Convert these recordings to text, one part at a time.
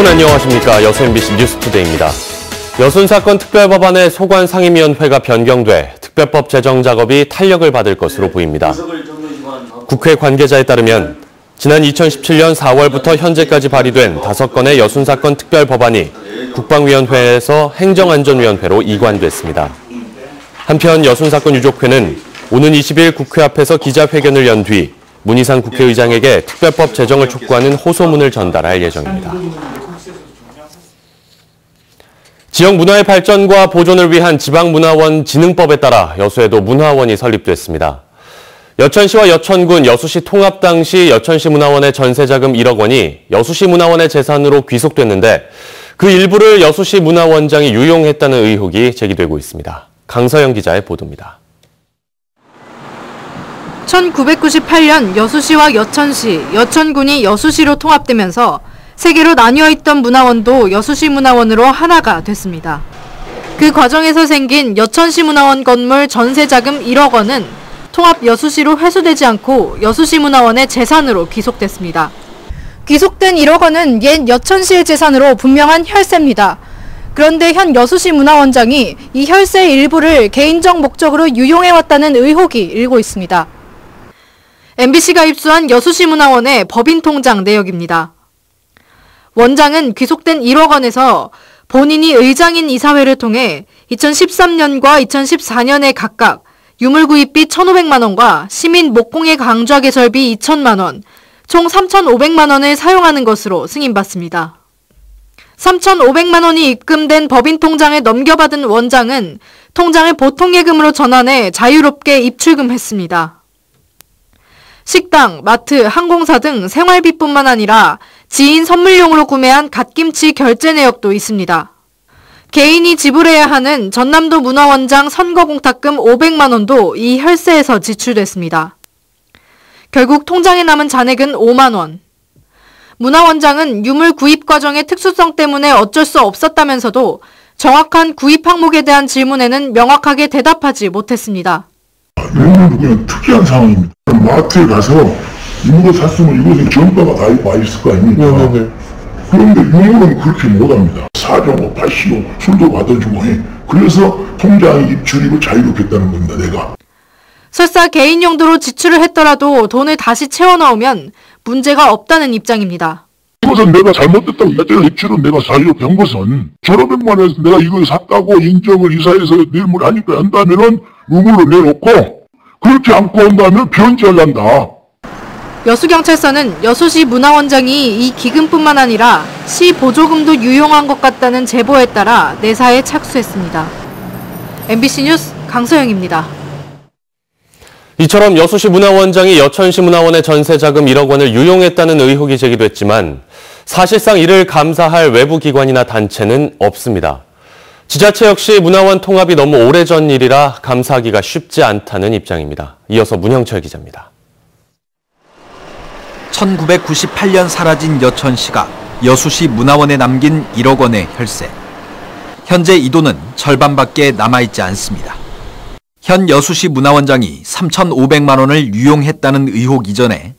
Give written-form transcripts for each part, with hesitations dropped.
안녕하십니까. 여수 MBC 뉴스투데이입니다. 여순사건 특별법안의 소관 상임위원회가 변경돼 특별법 제정 작업이 탄력을 받을 것으로 보입니다. 국회 관계자에 따르면 지난 2017년 4월부터 현재까지 발의된 5건의 여순사건 특별법안이 국방위원회에서 행정안전위원회로 이관됐습니다. 한편 여순사건 유족회는 오는 20일 국회 앞에서 기자회견을 연 뒤 문희상 국회의장에게 특별법 제정을 촉구하는 호소문을 전달할 예정입니다. 지역 문화의 발전과 보존을 위한 지방문화원 진흥법에 따라 여수에도 문화원이 설립됐습니다. 여천시와 여천군, 여수시 통합 당시 여천시 문화원의 전세자금 1억 원이 여수시 문화원의 재산으로 귀속됐는데 그 일부를 여수시 문화원장이 유용했다는 의혹이 제기되고 있습니다. 강서영 기자의 보도입니다. 1998년 여수시와 여천시, 여천군이 여수시로 통합되면서 세 개로 나뉘어 있던 문화원도 여수시 문화원으로 하나가 됐습니다. 그 과정에서 생긴 여천시 문화원 건물 전세자금 1억 원은 통합 여수시로 회수되지 않고 여수시 문화원의 재산으로 귀속됐습니다. 귀속된 1억 원은 옛 여천시의 재산으로 분명한 혈세입니다. 그런데 현 여수시 문화원장이 이 혈세의 일부를 개인적 목적으로 유용해왔다는 의혹이 일고 있습니다. MBC가 입수한 여수시 문화원의 법인 통장 내역입니다. 원장은 귀속된 1억 원에서 본인이 의장인 이사회를 통해 2013년과 2014년에 각각 유물구입비 1,500만 원과 시민 목공예 강좌 개설비 2천만 원, 총 3,500만 원을 사용하는 것으로 승인받습니다. 3,500만 원이 입금된 법인 통장을 넘겨받은 원장은 통장을 보통예금으로 전환해 자유롭게 입출금했습니다. 식당, 마트, 항공사 등 생활비뿐만 아니라 지인 선물용으로 구매한 갓김치 결제 내역도 있습니다. 개인이 지불해야 하는 전남도 문화원장 선거공탁금 500만 원도 이 혈세에서 지출됐습니다. 결국 통장에 남은 잔액은 5만 원. 문화원장은 유물 구입 과정의 특수성 때문에 어쩔 수 없었다면서도 정확한 구입 항목에 대한 질문에는 명확하게 대답하지 못했습니다. 이거는 그냥 특이한 상황입니다. 마트에 가서 이거 샀으면 이것에 정가가 다 있을 거 아닙니까? 네. 그런데 유물은 그렇게 못합니다. 사정호, 파시오, 술도 받아주고 해. 그래서 통장이 입출입을 자유롭겠다는 겁니다, 내가. 설사 개인 용도로 지출을 했더라도 돈을 다시 채워 넣으면 문제가 없다는 입장입니다. 이것은 내가 잘못됐다고 했잖아. 입출은 내가 자유롭게 한 것은 저러백만 원에서 내가 이걸 샀다고 인정을 이사해서 내일모레 하니까 한다면은 의무로 내놓고 그렇지 않고 한다면 변제할란다. 여수경찰서는 여수시 문화원장이 이 기금뿐만 아니라 시 보조금도 유용한 것 같다는 제보에 따라 내사에 착수했습니다. MBC 뉴스 강서영입니다. 이처럼 여수시 문화원장이 여천시 문화원의 전세자금 1억 원을 유용했다는 의혹이 제기됐지만 사실상 이를 감사할 외부 기관이나 단체는 없습니다. 지자체 역시 문화원 통합이 너무 오래전 일이라 감사하기가 쉽지 않다는 입장입니다. 이어서 문형철 기자입니다. 1998년 사라진 여천시가 여수시 문화원에 남긴 1억 원의 혈세. 현재 이 돈은 절반밖에 남아있지 않습니다. 현 여수시 문화원장이 3,500만 원을 유용했다는 의혹 이전에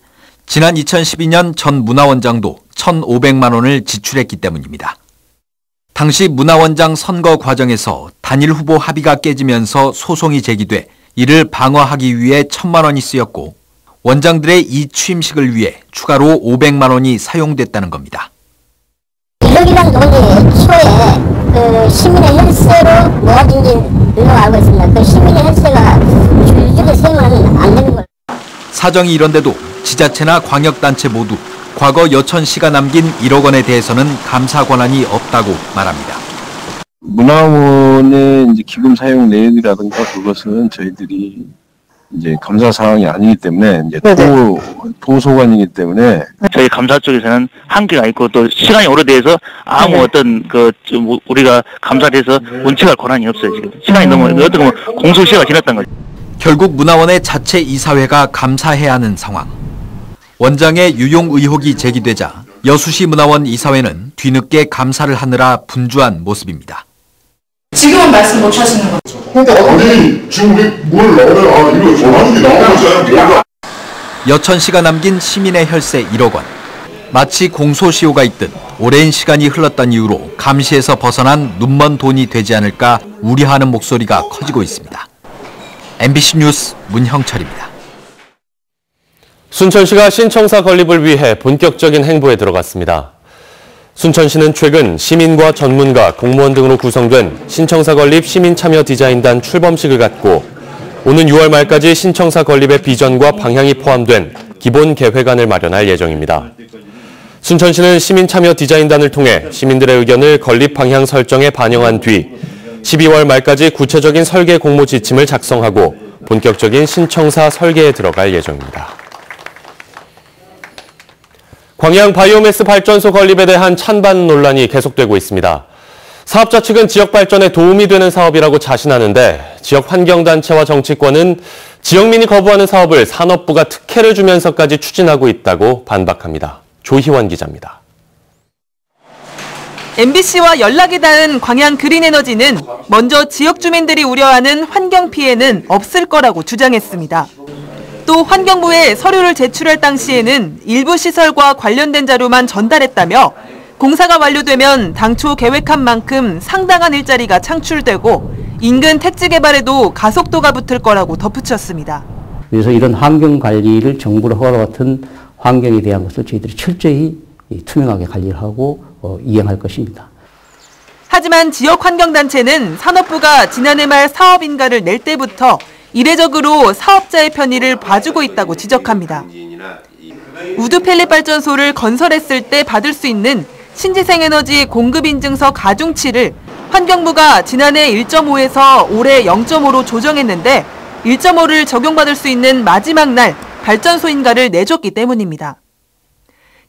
지난 2012년 전 문화원장도 1,500만 원을 지출했기 때문입니다. 당시 문화원장 선거 과정에서 단일 후보 합의가 깨지면서 소송이 제기돼 이를 방어하기 위해 1,000만 원이 쓰였고 원장들의 이 취임식을 위해 추가로 500만 원이 사용됐다는 겁니다. 1억이라는 돈이 초에 시민의 혈세로 모아진지로 알고 있습니다. 그 시민의 혈세가 줄줄이 세우면 안 되는 거예요. 사정이 이런데도 지자체나 광역단체 모두 과거 여천시가 남긴 1억 원에 대해서는 감사 권한이 없다고 말합니다. 문화원의 이제 기금 사용 내역이라든가 그것은 저희들이 이제 감사 사항이 아니기 때문에 이제 도소관이기 때문에 저희 감사 쪽에서는 한계가 있고 또 시간이 오래돼서 아무 어떤 우리가 감사를 해서 원칙할 권한이 없어요. 지금 시간이 너무 어떻게 보면 공소시효가 지났던 거죠. 결국 문화원의 자체 이사회가 감사해야 하는 상황. 원장의 유용 의혹이 제기되자 여수시 문화원 이사회는 뒤늦게 감사를 하느라 분주한 모습입니다. 지금은 말씀 못 하시는 거죠? 그러니까 아니 지금 우리 뭘 나오래? 이거 전화기 나오는 사람 뭐가? 여천시가 남긴 시민의 혈세 1억 원. 마치 공소시효가 있듯 오랜 시간이 흘렀다는 이유로 감시에서 벗어난 눈먼 돈이 되지 않을까 우려하는 목소리가 커지고 있습니다. MBC 뉴스 문형철입니다. 순천시가 신청사 건립을 위해 본격적인 행보에 들어갔습니다. 순천시는 최근 시민과 전문가, 공무원 등으로 구성된 신청사 건립 시민참여 디자인단 출범식을 갖고 오는 6월 말까지 신청사 건립의 비전과 방향이 포함된 기본 계획안을 마련할 예정입니다. 순천시는 시민참여 디자인단을 통해 시민들의 의견을 건립 방향 설정에 반영한 뒤 12월 말까지 구체적인 설계 공모 지침을 작성하고 본격적인 신청사 설계에 들어갈 예정입니다. 광양 바이오매스 발전소 건립에 대한 찬반 논란이 계속되고 있습니다. 사업자 측은 지역 발전에 도움이 되는 사업이라고 자신하는데 지역 환경단체와 정치권은 지역민이 거부하는 사업을 산업부가 특혜를 주면서까지 추진하고 있다고 반박합니다. 조희원 기자입니다. MBC와 연락이 닿은 광양 그린에너지는 먼저 지역 주민들이 우려하는 환경 피해는 없을 거라고 주장했습니다. 또 환경부에 서류를 제출할 당시에는 일부 시설과 관련된 자료만 전달했다며 공사가 완료되면 당초 계획한 만큼 상당한 일자리가 창출되고 인근 택지 개발에도 가속도가 붙을 거라고 덧붙였습니다. 그래서 이런 환경 관리를 정부로 허가를 받은 환경에 대한 것을 저희들이 철저히 투명하게 관리를 하고 이행할 것입니다. 하지만 지역 환경단체는 산업부가 지난해 말 사업인가를 낼 때부터 이례적으로 사업자의 편의를 봐주고 있다고 지적합니다. 우드 펠렛 발전소를 건설했을 때 받을 수 있는 신재생에너지 공급인증서 가중치를 환경부가 지난해 1.5에서 올해 0.5로 조정했는데 1.5를 적용받을 수 있는 마지막 날 발전소인가를 내줬기 때문입니다.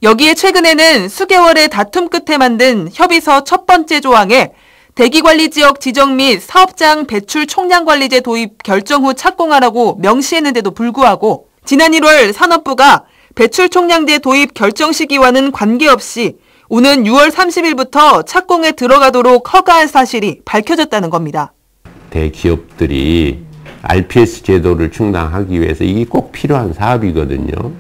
여기에 최근에는 수개월의 다툼 끝에 만든 협의서 첫 번째 조항에 대기관리지역 지정 및 사업장 배출 총량관리제 도입 결정 후 착공하라고 명시했는데도 불구하고 지난 1월 산업부가 배출 총량제 도입 결정 시기와는 관계없이 오는 6월 30일부터 착공에 들어가도록 허가한 사실이 밝혀졌다는 겁니다. 대기업들이 RPS 제도를 충당하기 위해서 이게 꼭 필요한 사업이거든요.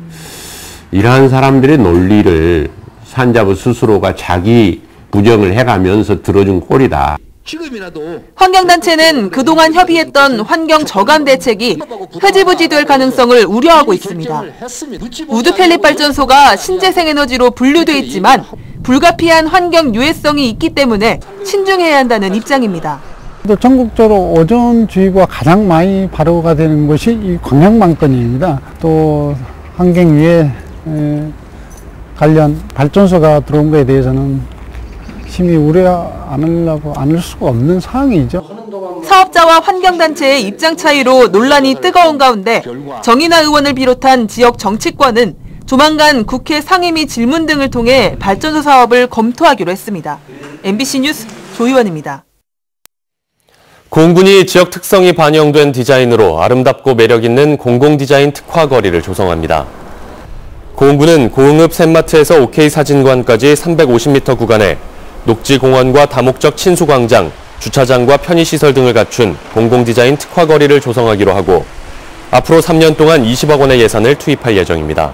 이러한 사람들의 논리를 산자부 스스로가 자기 부정을 해가면서 들어준 꼴이다. 환경단체는 그동안 협의했던 환경 저감 대책이 흐지부지될 가능성을 우려하고 있습니다. 우드 펠렛 발전소가 신재생에너지로 분류돼 있지만 불가피한 환경 유해성이 있기 때문에 신중해야 한다는 입장입니다. 또 전국적으로 오존주의보가 가장 많이 발효가 되는 곳이 이 광양망권입니다. 또 환경위에 관련 발전소가 들어온 것에 대해서는 심히 우려 않을 수가 없는 상황이죠. 사업자와 환경단체의 입장 차이로 논란이 뜨거운 가운데 정인하 의원을 비롯한 지역 정치권은 조만간 국회 상임위 질문 등을 통해 발전소 사업을 검토하기로 했습니다. MBC 뉴스 조희원입니다. 공군이 지역 특성이 반영된 디자인으로 아름답고 매력있는 공공디자인 특화거리를 조성합니다. 공군은 고흥읍 샘마트에서 OK 사진관까지 350m 구간에 녹지공원과 다목적 친수광장, 주차장과 편의시설 등을 갖춘 공공디자인 특화거리를 조성하기로 하고 앞으로 3년 동안 20억 원의 예산을 투입할 예정입니다.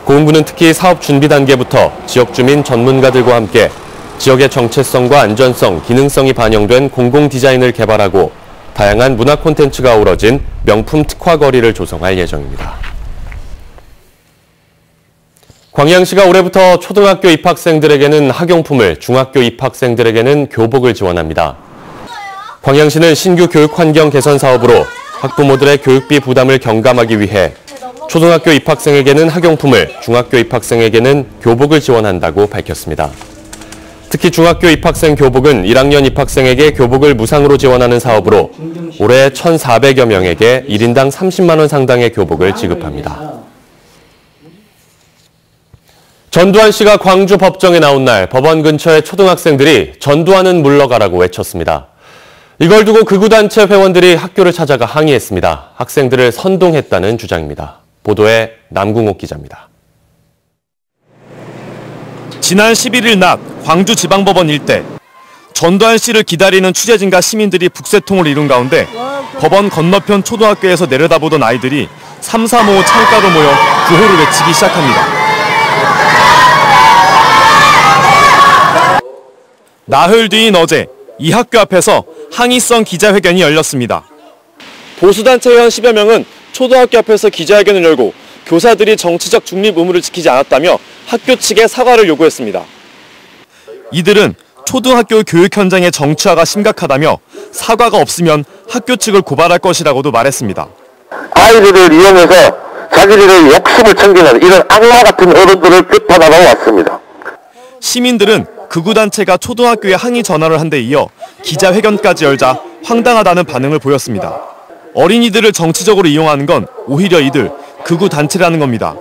공군은 특히 사업 준비 단계부터 지역 주민 전문가들과 함께 지역의 정체성과 안전성, 기능성이 반영된 공공디자인을 개발하고 다양한 문화 콘텐츠가 어우러진 명품 특화거리를 조성할 예정입니다. 광양시가 올해부터 초등학교 입학생들에게는 학용품을, 중학교 입학생들에게는 교복을 지원합니다. 광양시는 신규 교육 환경 개선 사업으로 학부모들의 교육비 부담을 경감하기 위해 초등학교 입학생에게는 학용품을, 중학교 입학생에게는 교복을 지원한다고 밝혔습니다. 특히 중학교 입학생 교복은 1학년 입학생에게 교복을 무상으로 지원하는 사업으로 올해 1,400여 명에게 1인당 30만 원 상당의 교복을 지급합니다. 전두환씨가 광주 법정에 나온 날 법원 근처에 초등학생들이 전두환은 물러가라고 외쳤습니다. 이걸 두고 극우단체 회원들이 학교를 찾아가 항의했습니다. 학생들을 선동했다는 주장입니다. 보도에 남궁옥 기자입니다. 지난 11일 낮 광주지방법원 일대 전두환 씨를 기다리는 취재진과 시민들이 북새통을 이룬 가운데 법원 건너편 초등학교에서 내려다보던 아이들이 335 창가로 모여 구호를 외치기 시작합니다. 나흘 뒤인 어제 이 학교 앞에서 항의성 기자회견이 열렸습니다. 보수단체 회원 10여 명은 초등학교 앞에서 기자회견을 열고 교사들이 정치적 중립 의무를 지키지 않았다며 학교 측에 사과를 요구했습니다. 이들은 초등학교 교육 현장의 정치화가 심각하다며 사과가 없으면 학교 측을 고발할 것이라고도 말했습니다. 아이들을 이용해서 자기들의 욕심을 챙기는 이런 악마 같은 어른들을 비판하러 왔습니다. 시민들은 극우단체가 초등학교에 항의 전화를 한 데 이어 기자회견까지 열자 황당하다는 반응을 보였습니다. 어린이들을 정치적으로 이용하는 건 오히려 이들 극우단체라는 겁니다.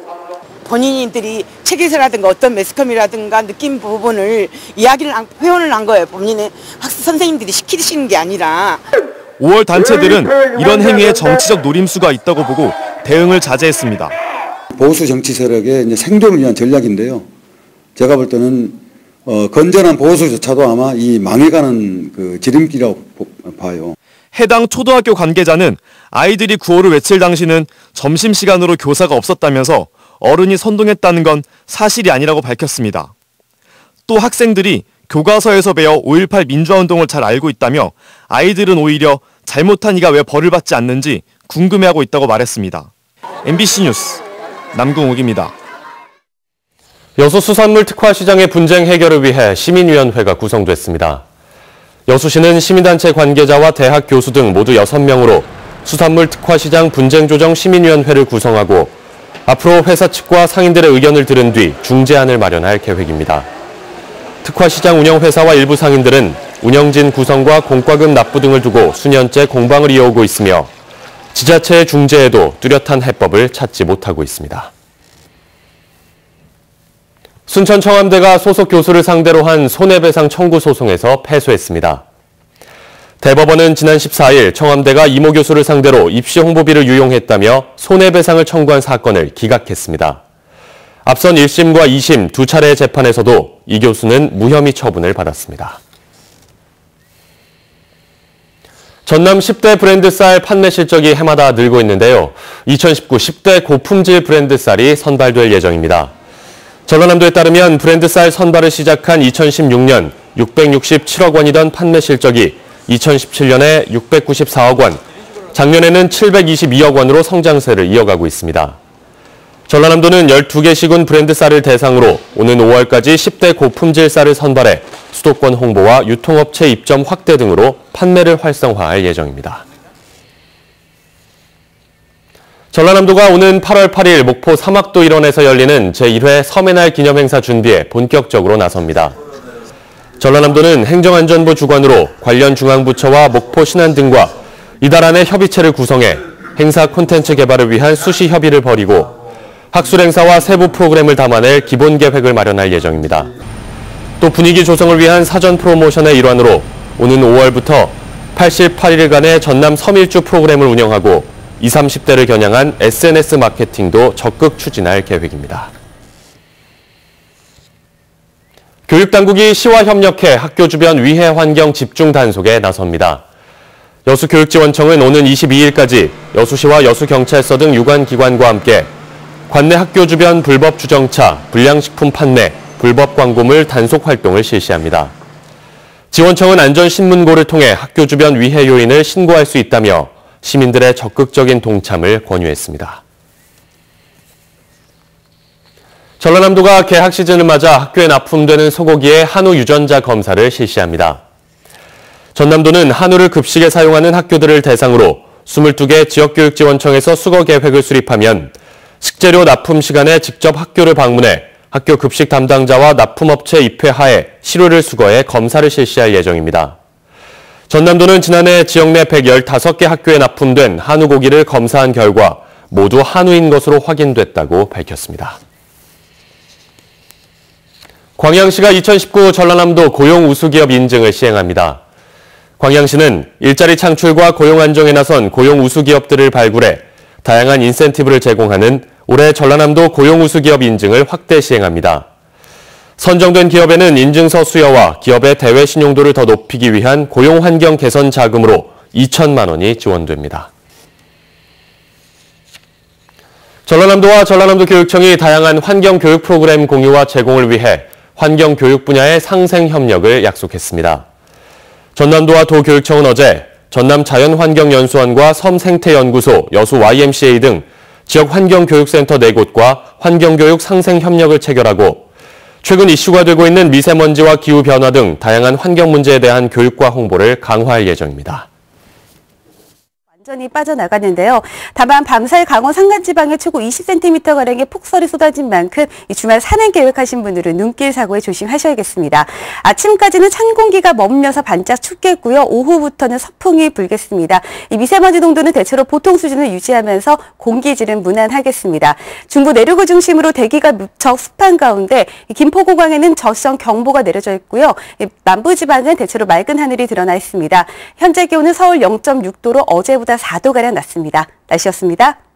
본인들이 책에서라든가 어떤 매스컴이라든가 느낀 부분을 회원을 한 거예요. 본인의 선생님들이 시키시는 게 아니라. 5월 단체들은 이런 행위에 정치적 노림수가 있다고 보고 대응을 자제했습니다. 보수 정치 세력의 이제 생존을 위한 전략인데요. 제가 볼 때는 건전한 보수조차도 아마 이 망해가는 그 지름길이라고 봐요. 해당 초등학교 관계자는 아이들이 구호를 외칠 당시는 점심시간으로 교사가 없었다면서 어른이 선동했다는 건 사실이 아니라고 밝혔습니다. 또 학생들이 교과서에서 배워 5.18 민주화운동을 잘 알고 있다며 아이들은 오히려 잘못한 이가 왜 벌을 받지 않는지 궁금해하고 있다고 말했습니다. MBC 뉴스 남궁욱입니다. 여수 수산물 특화 시장의 분쟁 해결을 위해 시민위원회가 구성됐습니다. 여수시는 시민단체 관계자와 대학 교수 등 모두 6명으로 수산물 특화 시장 분쟁 조정 시민위원회를 구성하고 앞으로 회사 측과 상인들의 의견을 들은 뒤 중재안을 마련할 계획입니다. 특화 시장 운영회사와 일부 상인들은 운영진 구성과 공과금 납부 등을 두고 수년째 공방을 이어오고 있으며 지자체의 중재에도 뚜렷한 해법을 찾지 못하고 있습니다. 순천 청암대가 소속 교수를 상대로 한 손해배상 청구 소송에서 패소했습니다. 대법원은 지난 14일 청암대가 이모 교수를 상대로 입시 홍보비를 유용했다며 손해배상을 청구한 사건을 기각했습니다. 앞선 1심과 2심 두 차례의 재판에서도 이 교수는 무혐의 처분을 받았습니다. 전남 10대 브랜드 쌀 판매 실적이 해마다 늘고 있는데요. 2019 10대 고품질 브랜드 쌀이 선발될 예정입니다. 전라남도에 따르면 브랜드 쌀 선발을 시작한 2016년 667억 원이던 판매 실적이 2017년에 694억 원, 작년에는 722억 원으로 성장세를 이어가고 있습니다. 전라남도는 12개 시군 브랜드 쌀을 대상으로 오는 5월까지 10대 고품질 쌀을 선발해 수도권 홍보와 유통업체 입점 확대 등으로 판매를 활성화할 예정입니다. 전라남도가 오는 8월 8일 목포 사막도 일원에서 열리는 제1회 섬의 기념행사 준비에 본격적으로 나섭니다. 전라남도는 행정안전부 주관으로 관련 중앙부처와 목포 신안 등과 이달 안에 협의체를 구성해 행사 콘텐츠 개발을 위한 수시 협의를 벌이고 학술행사와 세부 프로그램을 담아낼 기본 계획을 마련할 예정입니다. 또 분위기 조성을 위한 사전 프로모션의 일환으로 오는 5월부터 88일간의 전남 섬일주 프로그램을 운영하고 20, 30대를 겨냥한 SNS 마케팅도 적극 추진할 계획입니다. 교육당국이 시와 협력해 학교 주변 위해 환경 집중 단속에 나섭니다. 여수교육지원청은 오는 22일까지 여수시와 여수경찰서 등 유관기관과 함께 관내 학교 주변 불법 주정차, 불량식품 판매, 불법 광고물 단속 활동을 실시합니다. 지원청은 안전신문고를 통해 학교 주변 위해 요인을 신고할 수 있다며 시민들의 적극적인 동참을 권유했습니다. 전라남도가 개학 시즌을 맞아 학교에 납품되는 소고기의 한우 유전자 검사를 실시합니다. 전남도는 한우를 급식에 사용하는 학교들을 대상으로 22개 지역교육지원청에서 수거 계획을 수립하면 식재료 납품 시간에 직접 학교를 방문해 학교 급식 담당자와 납품업체 입회하에 시료를 수거해 검사를 실시할 예정입니다. 전남도는 지난해 지역 내 115개 학교에 납품된 한우 고기를 검사한 결과 모두 한우인 것으로 확인됐다고 밝혔습니다. 광양시가 2019 전라남도 고용 우수기업 인증을 시행합니다. 광양시는 일자리 창출과 고용 안정에 나선 고용 우수기업들을 발굴해 다양한 인센티브를 제공하는 올해 전라남도 고용 우수기업 인증을 확대 시행합니다. 선정된 기업에는 인증서 수여와 기업의 대외 신용도를 더 높이기 위한 고용 환경 개선 자금으로 2천만 원이 지원됩니다. 전라남도와 전라남도 교육청이 다양한 환경 교육 프로그램 공유와 제공을 위해 환경교육 분야의 상생 협력을 약속했습니다. 전남도와 도교육청은 어제 전남자연환경연수원과 섬생태연구소, 여수 YMCA 등 지역 환경교육센터 4곳과 환경교육 상생 협력을 체결하고 최근 이슈가 되고 있는 미세먼지와 기후변화 등 다양한 환경 문제에 대한 교육과 홍보를 강화할 예정입니다. 완전히 빠져나갔는데요. 다만 밤사이 강원 산간지방에 최고 20cm가량의 폭설이 쏟아진 만큼 이 주말 산행 계획하신 분들은 눈길 사고에 조심하셔야겠습니다. 아침까지는 찬 공기가 머물면서 반짝 춥겠고요. 오후부터는 서풍이 불겠습니다. 이 미세먼지 농도는 대체로 보통 수준을 유지하면서 공기질은 무난하겠습니다. 중부 내륙을 중심으로 대기가 무척 습한 가운데 김포공항에는 저시성 경보가 내려져 있고요. 남부지방은 대체로 맑은 하늘이 드러나 있습니다. 현재 기온은 서울 0.6도로 어제보다 4도가량 낮습니다. 날씨였습니다.